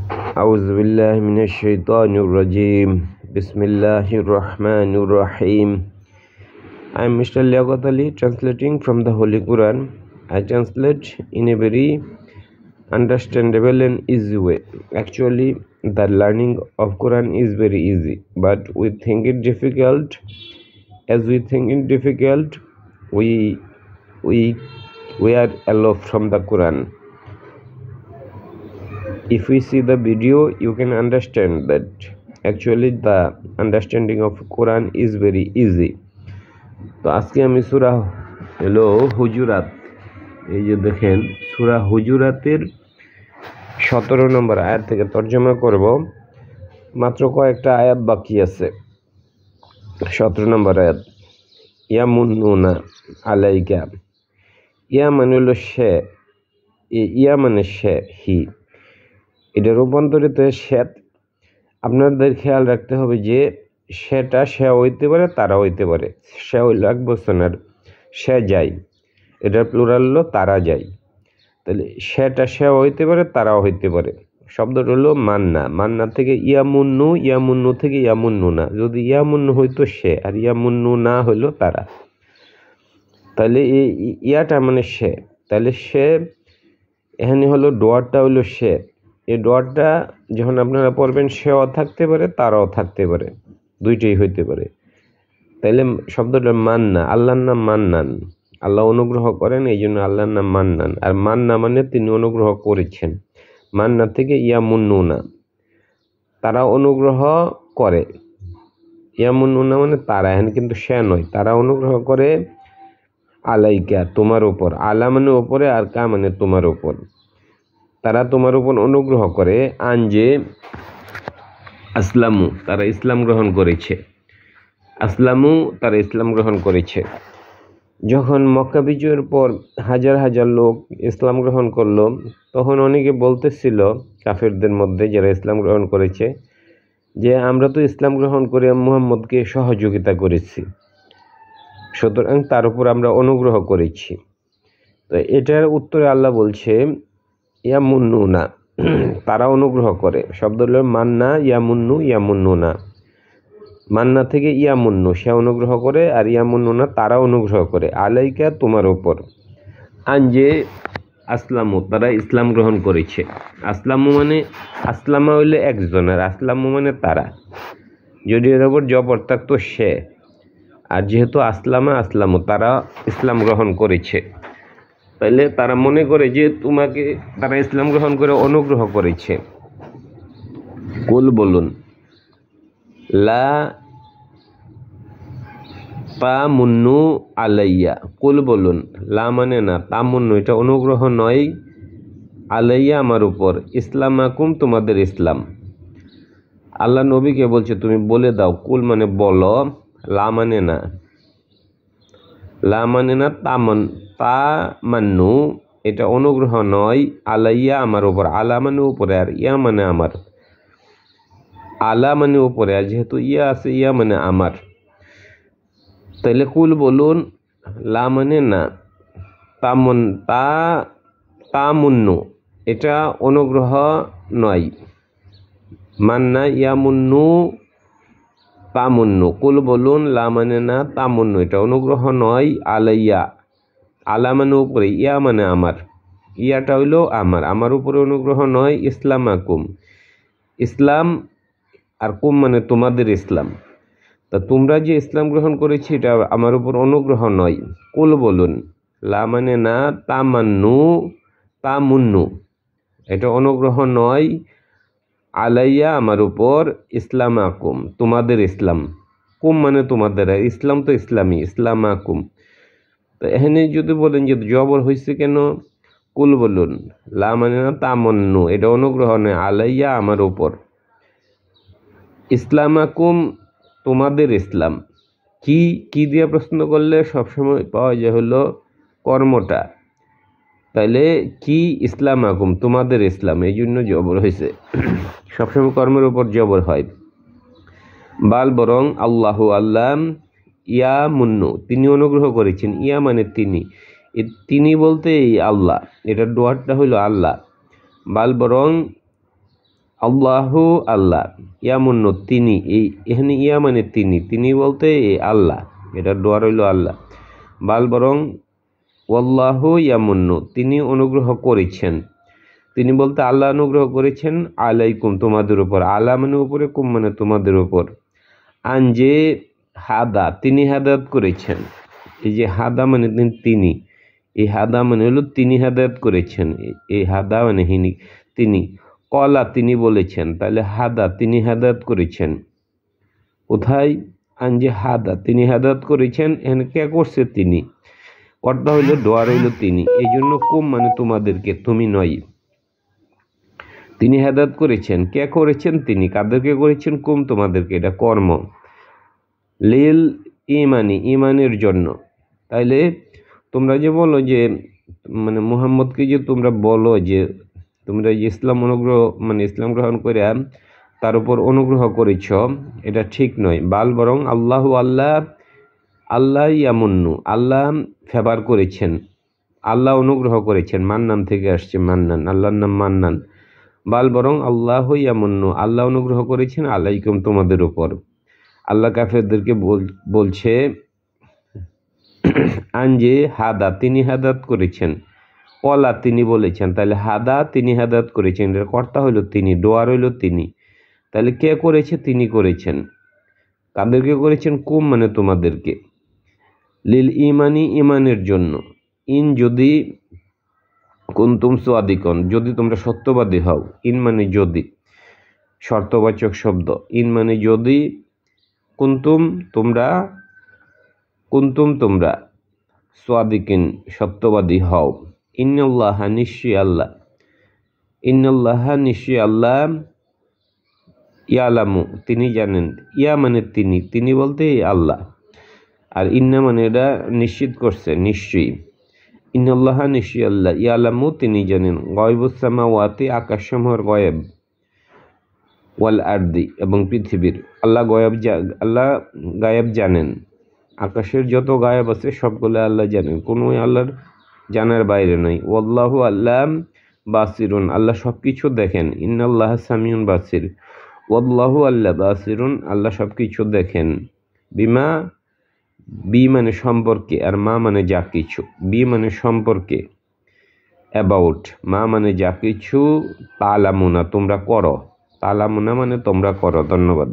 أعوذ بالله من الشيطان الرجيم بسم الله الرحمن الرحيم. I am Mr. Liaquat Ali, translating from the Holy Quran. I translate in a very understandable and easy way. Actually, the learning of Quran is very easy, but we think it difficult. As we think it difficult, we are aloof from the Quran. If we see the video, you can understand that actually the understanding of Quran is very easy. তো আজকে আমি সূরা হলো হুজুরাত, এই যে দেখেন সূরা হুজুরাতের 17 নম্বর আয়াত থেকে তরজমা করব। মাত্র কয়েকটা আয়াত বাকি আছে। 17 নম্বর আয়াত, ইয়ামুন্নুনা আলাইকা। ইয়া মানে হলো সে, ইয়া মানে সে, হি, এটা রূপান্তরিত শ্বেত। আপনাদের খেয়াল রাখতে হবে যে সেটা সে হইতে পারে, তারা হইতে পারে। সে হইল এক বচনের, সে যায়, এটার প্লুরাল হলো তারা যায়। তাহলে সেটা সে হইতে পারে, তারাও হইতে পারে। শব্দটা হলো মান্না। মান্না থেকে ইয়ামুন্নু, ইয়ামুন্নু থেকে ইয়ামুন্নু না। যদি ইয়ামুন্নু হইতো সে, আর ইয়ামুন্নু না হইলো তারা। তাহলে এই ইয়াটা মানে সে, তাহলে সে এখানে হলো ডোয়ারটা হইলো সে। এই ডোয়ারটা যখন আপনারা পড়বেন, সেও থাকতে পারে, তারাও থাকতে পারে, দুইটাই হইতে পারে। তাইলে শব্দটা মান্না, আল্লাহর নাম মান্নান। আল্লাহ অনুগ্রহ করেন, এই জন্য আল্লাহর নাম মান্নান। আর মান্না মানে তিনি অনুগ্রহ করেছেন। মান্না থেকে ইয়ামুন্নুনা, তারা অনুগ্রহ করে। ইয়ামুন্নুনা মানে তারা, এখানে কিন্তু সে নয়। তারা অনুগ্রহ করে আলাইকা, তোমার উপর। আলা মানে উপরে, আর কা মানে তোমার উপর। তারা তোমার উপর অনুগ্রহ করে। আনজে আসলামু, তারা ইসলাম গ্রহণ করেছে। আসলামু, তারা ইসলাম গ্রহণ করেছে। যখন মক্কা বিজয়ের পর হাজার হাজার লোক ইসলাম গ্রহণ করলো, তখন অনেকে বলতেছিল কাফেরদের মধ্যে যারা ইসলাম গ্রহণ করেছে যে আমরা তো ইসলাম গ্রহণ করে মুহাম্মদকে সহযোগিতা করেছি, সুতরাং তার উপর আমরা অনুগ্রহ করেছি। তো এটার উত্তরে আল্লাহ বলছে ইয়ামুন্নুনা, তারা অনুগ্রহ করে। শব্দ হলো মান্না, ইয়ামুন্নু, ইয়ামুন্নুনা। মান্না থেকে ইয়ামুন্নু, সে অনুগ্রহ করে, আর ইয়ামুন্নুনা তারা অনুগ্রহ করে। আলাইকা, তোমার উপর। আনজে আসলামু, তারা ইসলাম গ্রহণ করেছে। আসলামু মানে আসলামা হইলে একজন, আর আসলামু মানে তারা। যদি এর উপর জবর থাকতো সে, আর যেহেতু আসলামা আসলামু, তারা ইসলাম গ্রহণ করেছে, তাইলে তারা মনে করে যে তোমাকে তারা ইসলাম গ্রহণ করে অনুগ্রহ করেছে। কুল বলুন, লা তামুন্নু আলাইয়া। কুল বলুন, লা মানে না, তামুন্নু এটা অনুগ্রহ নয়, আলাইয়া আমার উপর, ইসলামাকুম তোমাদের ইসলাম। আল্লাহ নবীকে বলছে তুমি বলে দাও। কুল মানে বলো, লা মানে না। লা মানে না, তামান্নু এটা অনুগ্রহ নয়, আলাইয়া আমার উপর। আলা মানে উপরে, আর ইয়া মানে আমার। আলা মানে উপরে, আর যেহেতু ইয়া আছে, ইয়া মানে আমার। তাইলে কুল বলুন, লা মানে না, তামুন্নু এটা অনুগ্রহ নয়। মান্না, ইয়ামুন্নু, তামুন্নু। কুল বলুন, লা মানে না, তামুন্নু এটা অনুগ্রহ নয়, আলাইয়া, আলা মানে উপরে, ইয়া মানে আমার। ইয়াটা হইলো আমার, আমার উপরে অনুগ্রহ নয়। ইসলামাকুম, ইসলাম, আর কুম মানে তোমাদের ইসলাম। তা তোমরা যে ইসলাম গ্রহণ করেছি এটা আমার উপর অনুগ্রহ নয়। কুল বলুন, লা মানে না, তামুন্নু এটা অনুগ্রহ নয়, আলাইয়া আমার উপর, ইসলামাকুম তোমাদের ইসলাম। কুম মানে তোমাদের, ইসলাম তো ইসলামী, ইসলামাকুম। তো এখানে যদি বলেন যে জবর হয়েছে কেন, কুল বলুন, লা মানে না, তামান্নু এটা অনুগ্রহ নয়, আলাইয়া আমার উপর, ইসলামাকুম তোমাদের ইসলাম। কি কি দিয়ে প্রশ্ন করলে সবসময় পাওয়া যায় হলো কর্মটা। তাইলে কি, ইসলামাকুম তোমাদের ইসলাম, এই জন্য জবর হয়েছে। সবসময় কর্মের উপর জবর হয়। বাল বরং আল্লাহু, আল্লাহ, ইয়া মুন্নু তিনি অনুগ্রহ করেছেন। ইয়া মানে তিনি, তিনি বলতে এই আল্লাহ, এটার ডোয়ারটা হইল আল্লাহ। বাল বরং আল্লাহু আল্লাহ, ইয়ামুন্নু তিনি, এই এখানে ইয়া মানে তিনি বলতে এই আল্লাহ, এটা দোয়া রইল আল্লাহ। বাল বরং ওয়াল্লাহু ইয়ামুন্নু তিনি অনুগ্রহ করেছেন, তিনি বলতে আল্লাহ অনুগ্রহ করেছেন আলাইকুম তোমাদের উপর, আলা মানে উপরে, কুম মানে তোমাদের উপর, আনজে হাদা তিনি হাদায়াত করেছেন। এই যে হাদা মানে তিনি, এই হাদা মানে হলো তিনি হাদায়াত করেছেন, এই হাদা মানে তিনি, কলা তিনি বলেছেন, তাহলে হাদা তিনি হাদায়াত করেছেন। কোথায়? আনজে হাদা তিনি হাদায়াত করেছেন, এখানে কে করছে? তিনি, কর্তা হইল দোয়া রইল তিনি, এই জন্য কুম মানে তোমাদেরকে, তুমি নয়। তিনি হেদায়েত করেছেন, কে করেছেন? তিনি, কাদেরকে করেছেন? কুম তোমাদেরকে, এটা কর্ম। লিল ইমানি ইমানের জন্য, তাইলে তোমরা যে বলো যে মানে মুহাম্মদকে যে তোমরা বলো যে তোমরা যে ইসলাম অনুগ্রহ মানে ইসলাম গ্রহণ করে তার উপর অনুগ্রহ করেছ, এটা ঠিক নয়। বাল বরং আল্লাহু আল্লাহ, আল্লাহ ইয়ামুন্নু আল্লাহ ফেভার করেছেন, আল্লাহ অনুগ্রহ করেছেন, মান্নান থেকে আসছে মান্নান, আল্লাহর নাম মান্নান। বাল বরং আল্লাহ ইয়ামুন্নু আল্লাহ অনুগ্রহ করেছেন আলাইকুম তোমাদের উপর। আল্লাহ কাফেরদেরকে বলছে আনজে হাদা তিনি হাদাত করেছেন, কলা তিনি বলেছেন, তাহলে হাদা তিনি হাদাত করেছেন, এর কর্তা হইল তিনি, দোয়া রইল তিনি, তাহলে কে করেছে? তিনি করেছেন। কাদেরকে করেছেন? কুম মানে তোমাদেরকে। লিল ইমানি ইমানের জন্য, ইন যদি, কুনতুম সাদিকন যদি তোমরা সত্যবাদী হও, ইন মানে যদি, শর্তবাচক শব্দ, ইন মানে যদি, কুনতুম তোমরা সাদিকিন সত্যবাদী হও। ইন্নাল্লাহা নিশ্চয়ই আল্লাহ, ইন্নাল্লাহা নিশ্চয়ই আল্লাহ, ইয়ালামু তিনি জানেন, ইয়া মানে তিনি বলতে আল্লাহ, আর ইন্না মানে এটা নিশ্চিত করছে নিশ্চয়ই। ইন্নাল্লাহা নিশ্চয়ই আল্লাহ, ইয়ালামু তিনি জানেন, গায়বুস সামাওয়াতি আকাশসমূহের গায়েব, ওয়াল আরদি এবং পৃথিবীর, আল্লাহ গায়েব জানেন, আকাশের যত গায়েব আছে সবগুলো আল্লাহ জানেন, কোনোই আল্লাহর জানার বাইরে নয়। ওয়াল্লাহু আল্লাহ বাসিরুন আল্লাহ সবকিছু দেখেন, ইন্নাল্লাহ সামিউন বাসির, ওয়াল্লাহু আল্লাহ বাসিরুন আল্লাহ সবকিছু দেখেন। বিমা বি মানে সম্পর্কে, আর মা মানে যা কিছু, বি মানে সম্পর্কে, অ্যাবাউট, মা মানে যা কিছু, তালামুনা তোমরা করো, তালামুনা মানে তোমরা করো। ধন্যবাদ।